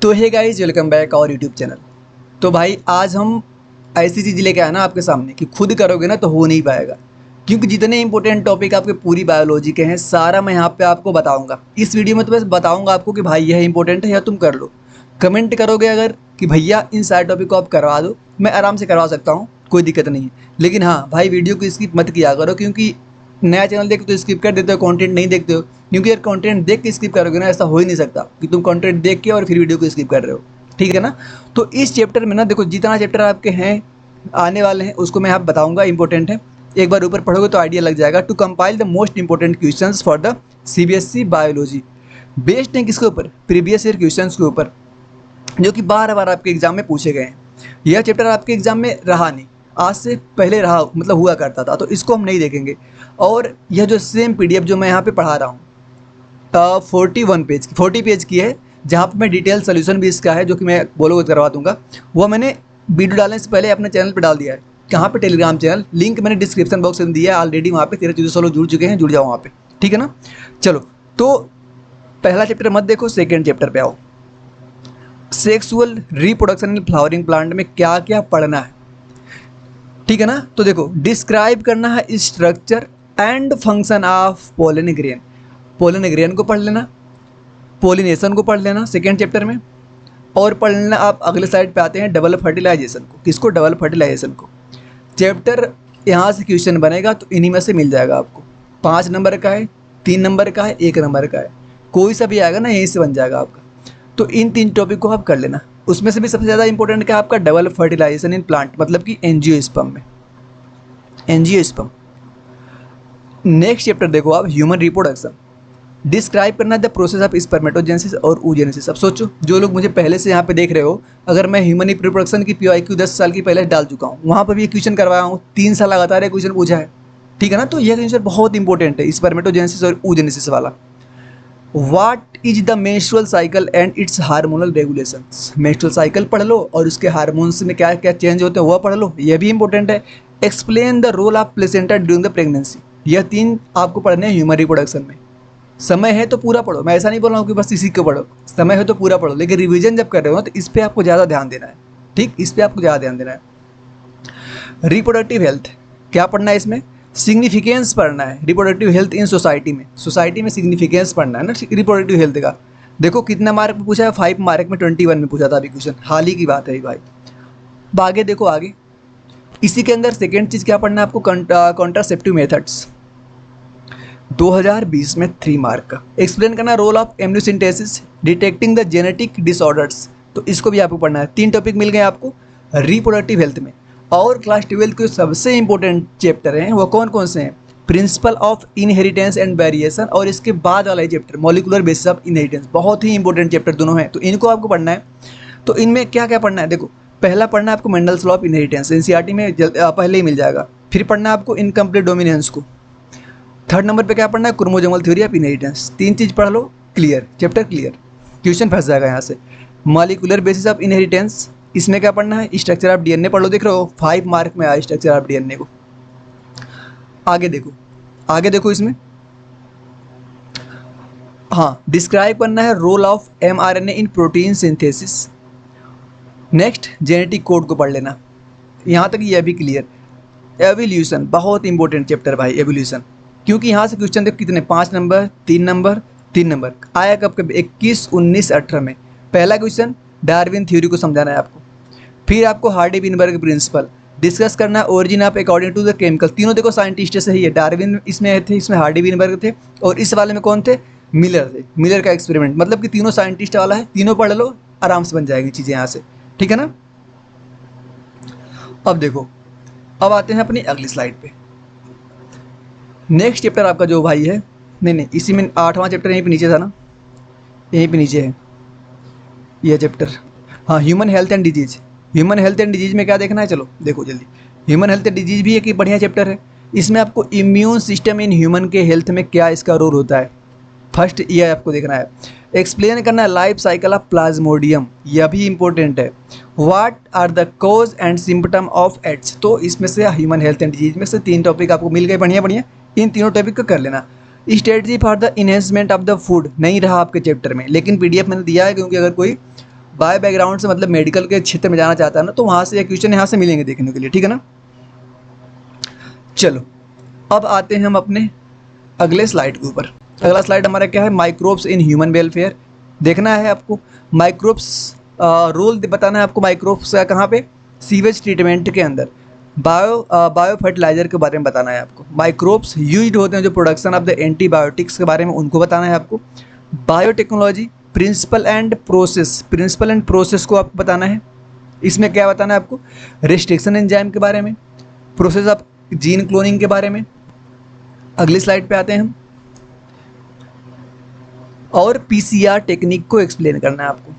तो hey guys, welcome back और YouTube channel. तो भाई आज हम ऐसी चीज़ लेके आए ना आपके सामने कि खुद करोगे ना तो हो नहीं पाएगा, क्योंकि जितने इंपॉर्टेंट टॉपिक आपके पूरी बायोलॉजी के हैं सारा मैं यहाँ पे आपको बताऊंगा। इस वीडियो में तो बस बताऊंगा आपको कि भाई यह इंपॉर्टेंट है या तुम कर लो। कमेंट करोगे अगर कि भैया इन सारे टॉपिक को आप करवा दो, मैं आराम से करवा सकता हूँ, कोई दिक्कत नहीं है। लेकिन हाँ भाई, वीडियो को स्किप मत किया करो, क्योंकि नया चैनल देख तो स्किप कर देते हो, कंटेंट नहीं देखते हो। क्योंकि यार कंटेंट देख के स्किप करोगे ना, ऐसा हो ही नहीं सकता कि तुम कंटेंट देख के और फिर वीडियो को स्किप कर रहे हो। ठीक है ना। तो इस चैप्टर में ना देखो, जितना चैप्टर आपके हैं आने वाले हैं उसको मैं आप बताऊंगा, इंपॉर्टेंट है। एक बार ऊपर पढ़ोगे तो आइडिया लग जाएगा। To compile the most important questions for the CBSE biology, based है किसके ऊपर? प्रीवियस ईयर क्वेश्चंस के ऊपर, जो कि बार बार आपके एग्जाम में पूछे गए हैं। यह चैप्टर आपके एग्जाम में रहा नहीं, आज से पहले रहा, मतलब हुआ करता था, तो इसको हम नहीं देखेंगे। और यह जो सेम पीडीएफ जो मैं यहाँ पे पढ़ा रहा हूँ 40 पेज की है, जहाँ पे मैं डिटेल सोल्यूशन भी इसका है, जो कि मैं बोलोगे करवा दूंगा। वो मैंने वीडियो डालने से पहले अपने चैनल पे डाल दिया है। कहाँ पे? टेलीग्राम चैनल, लिंक मैंने डिस्क्रिप्शन बॉक्स में दिया है ऑलरेडी। वहाँ पे 1300 लोग जुड़ चुके हैं, जुड़ जाओ वहाँ पे। ठीक है ना। चलो, तो पहला चैप्टर मत देखो, सेकेंड चैप्टर पे आओ। Sexual reproduction in flowering plant में क्या क्या पढ़ना है, ठीक है ना। तो देखो, डिस्क्राइब करना है structure and function of pollen grain. Pollen grain को पढ़ लेना, पोलिनेशन को पढ़ लेना सेकेंड चैप्टर में। और पढ़ लेना आप अगले साइड पे आते हैं डबल फर्टिलाइजेशन को। किसको? डबल फर्टिलाइजेशन को। चैप्टर यहाँ से क्वेश्चन बनेगा तो इन्हीं में से मिल जाएगा आपको। 5 नंबर का है, 3 नंबर का है, 1 नंबर का है, कोई सा भी आएगा ना यहीं से बन जाएगा आपका। तो इन 3 टॉपिक को आप कर लेना। उसमें से भी सबसे ज़्यादा इंपॉर्टेंट क्या है आपका? डबल फर्टिलाइजेशन इन प्लांट, मतलब कि एंजियोस्पर्म में, एंजियोस्पर्म। नेक्स्ट चैप्टर देखो आप, ह्यूमन रिप्रोडक्शन। डिस्क्राइब करना द प्रोसेस ऑफ स्पर्मेटोजेनेसिस और oogenesis। अब सोचो, जो लोग मुझे पहले से यहाँ पे देख रहे हो, अगर मैं ह्यूमन रिप्रोडक्शन की PYQ 10 साल की पहले डाल चुका हूँ, वहाँ पर भी क्वेश्चन करवाया हूँ, 3 साल लगातार क्वेश्चन पूछा है। ठीक है ना। तो यह क्वेश्चन बहुत इंपॉर्टेंट है, स्पर्मेटोजेनेसिस और oogenesis वाला। What is the menstrual cycle and it's hormonal regulations. Menstrual cycle पढ़ लो और उसके हार्मोन्स में क्या क्या चेंज होते हैं वह पढ़ लो, यह भी इंपॉर्टेंट है। Explain the role of placenta during the pregnancy. यह 3 आपको पढ़ने हैं ह्यूमन रिप्रोडक्शन में। समय है तो पूरा पढ़ो, मैं ऐसा नहीं बोल रहा हूँ कि बस इसी को पढ़ो, समय है तो पूरा पढ़ो, लेकिन रिवीजन जब कर रहे हो तो इस पर आपको ज़्यादा ध्यान देना है। ठीक, इस पर आपको ज़्यादा ध्यान देना है। रिप्रोडक्टिव हेल्थ क्या पढ़ना है इसमें? सिग्निफिकेंस पढ़ना है रिप्रोडक्टिव हेल्थ इन सोसाइटी में। सोसाइटी में सिग्निफिकेंस पढ़ना है ना रिप्रोडक्टिव हेल्थ का। देखो कितना मार्क में पूछा है, 5 मार्क में 21 में पूछा था अभी क्वेश्चन, हाल ही की बात है भाई। आगे देखो, आगे इसी के अंदर सेकेंड चीज़ क्या पढ़ना है आपको? कॉन्ट्रासेप्टिव मेथड्स, 2020 में 3 मार्क का। एक्सप्लेन करना role of amniocentesis detecting the genetic disorders, तो इसको भी आपको पढ़ना है। 3 टॉपिक मिल गए आपको रिप्रोडक्टिव हेल्थ में। और क्लास 12 के सबसे इंपॉर्टेंट चैप्टर हैं वो कौन कौन से हैं? Principle of inheritance and variation, और इसके बाद वाला chapter molecular basis of inheritance. बहुत ही इंपॉर्टेंट चैप्टर दोनों हैं, तो इनको आपको पढ़ना है। तो इनमें क्या क्या पढ़ना है? देखो, पहला पढ़ना है आपको Mendel's law of inheritance, NCERT में पहले ही मिल जाएगा। फिर पढ़ना है आपको इनकम्प्लीट डोमिनेंस को। थर्ड नंबर पे क्या पढ़ना है? Chromosomal theory of inheritance. 3 चीज़ पढ़ लो, क्लियर, चैप्टर क्लियर। क्वेश्चन फंस जाएगा यहाँ से। मॉलिक्यूलर बेसिस ऑफ इनहेरिटेंस, इसमें क्या पढ़ना है? स्ट्रक्चर ऑफ डीएनए पढ़ लो। देख रहे हो 5 मार्क में आया स्ट्रक्चर ऑफ डीएनए को। आगे देखो, आगे देखो इसमें, हाँ, डिस्क्राइब करना है role of mRNA in protein synthesis. Next genetic code को पढ़ लेना, यहाँ तक यह भी क्लियर। एवोल्यूशन बहुत इंपॉर्टेंट चैप्टर भाई, एवोल्यूशन, क्योंकि यहाँ से क्वेश्चन देखो कितने, 5 नंबर, 3 नंबर, 3 नंबर आया कब कब? 21, 19, 18 में। पहला क्वेश्चन डार्विन थ्योरी को समझाना है आपको। फिर आपको हार्डी विनबर्ग प्रिंसिपल डिस्कस करना है, origin of according to the chemical. तीनों देखो साइंटिस्ट से ही है, डार्विन इसमें थे, इसमें हार्डी विनबर्ग थे, और इस वाले में कौन थे? मिलर थे, मिलर का एक्सपेरिमेंट। मतलब कि तीनों साइंटिस्ट वाला है, तीनों पढ़ लो, आराम से बन जाएगी चीज़ें यहाँ से। ठीक है ना। अब देखो, अब आते हैं अपनी अगली स्लाइड पे। नेक्स्ट चैप्टर आपका जो भाई है, नहीं इसी में 8वां चैप्टर यहीं पे नीचे था ना, यहीं पे नीचे है यह चैप्टर, हाँ, human health and disease. Human health and disease में क्या देखना है? चलो देखो जल्दी। ह्यूमन हेल्थ एंड डिजीज भी एक बढ़िया चैप्टर है। इसमें आपको इम्यून सिस्टम इन ह्यूमन के हेल्थ में क्या इसका रोल होता है, फर्स्ट ये आपको देखना है। एक्सप्लेन करना है लाइफ साइकिल ऑफ प्लाज्मोडियम, यह भी इंपॉर्टेंट है। What are the cause and symptom of AIDS. तो इसमें से ह्यूमन हेल्थ एंड डिजीज में से 3 टॉपिक आपको मिल गए बढ़िया बढ़िया, इन तीनों टॉपिक को कर लेना। Strategy for the enhancement of the food नहीं रहा आपके चैप्टर में, लेकिन पीडीएफ मैंने दिया है, क्योंकि अगर कोई बायो बैकग्राउंड से मतलब मेडिकल के क्षेत्र में जाना चाहता है ना, तो वहाँ से ये क्वेश्चन यहाँ से मिलेंगे देखने के लिए, ठीक है ना। चलो अब आते हैं हम अपने अगले स्लाइड के ऊपर। अगला स्लाइड हमारा क्या है, माइक्रोब्स इन ह्यूमन वेलफेयर। देखना है आपको माइक्रोब्स, रोल बताना है आपको माइक्रोब्स का कहाँ पे, सीवेज ट्रीटमेंट के अंदर। बायो फर्टिलाइजर के बारे में बताना है आपको। माइक्रोब्स यूज होते हैं जो प्रोडक्शन ऑफ द एंटीबायोटिक्स के बारे में, उनको बताना है आपको। बायोटेक्नोलॉजी प्रिंसिपल एंड प्रोसेस को आपको बताना है। इसमें क्या बताना है आपको, रेस्ट्रिक्शन एंजाइम के बारे में, प्रोसेस ऑफ जीन क्लोनिंग के बारे में। अगली स्लाइड पे आते हैं हम, और पीसीआर टेक्निक को एक्सप्लेन करना है आपको।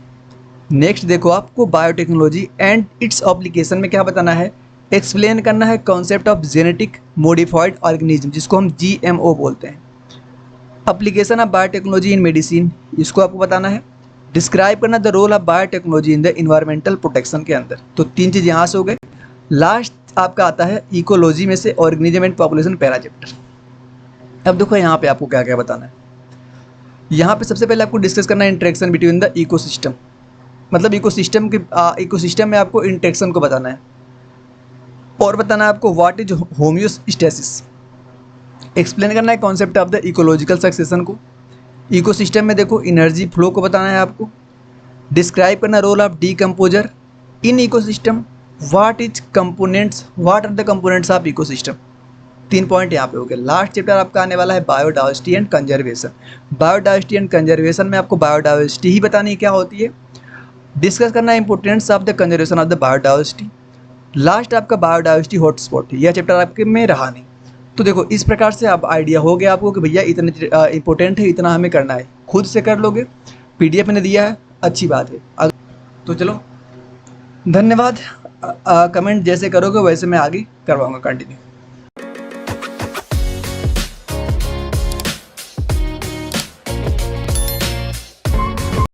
नेक्स्ट देखो आपको बायोटेक्नोलॉजी एंड इट्स एप्लीकेशन में क्या बताना है, एक्सप्लेन करना है concept of genetic modified organism, जिसको हम जीएमओ बोलते हैं। Application of biotechnology in medicine, इसको आपको बताना है। डिस्क्राइब करना the role of biotechnology in the environmental protection के अंदर। तो 3 चीज़ यहाँ से हो गए। लास्ट आपका आता है इकोलॉजी में से organism and population para chapter. अब देखो यहाँ पे आपको क्या क्या बताना है। यहाँ पे सबसे पहले आपको डिस्कस करना है इंटरेक्शन बिटवीन द इकोसिस्टम, मतलब इकोसिस्टम में आपको इंटरेक्शन को बताना है। और बताना है आपको व्हाट इज होमियोस्टेसिस, एक्सप्लेन करना है concept of the ecological succession को। इकोसिस्टम में देखो एनर्जी फ्लो को बताना है आपको। डिस्क्राइब करना role of decomposer in ecosystem, what are the components of ecosystem. 3 point यहाँ पे हो गए। लास्ट चैप्टर आपका आने वाला है biodiversity and conservation. Biodiversity and conservation में आपको बायोडाइवर्सिटी ही बतानी है क्या होती है। डिस्कस करना है importance of the conservation of the biodiversity. Last आपका बायोडाइवर्सिटी हॉटस्पॉट, यह चैप्टर आपके में रहा नहीं। तो देखो इस प्रकार से अब आइडिया हो गया आपको कि भैया इतने इंपॉर्टेंट है, इतना हमें करना है। खुद से कर लोगे, पीडीएफ में दिया है, अच्छी बात है। तो चलो धन्यवाद। कमेंट जैसे करोगे वैसे मैं आगे करवाऊँगा कंटिन्यू।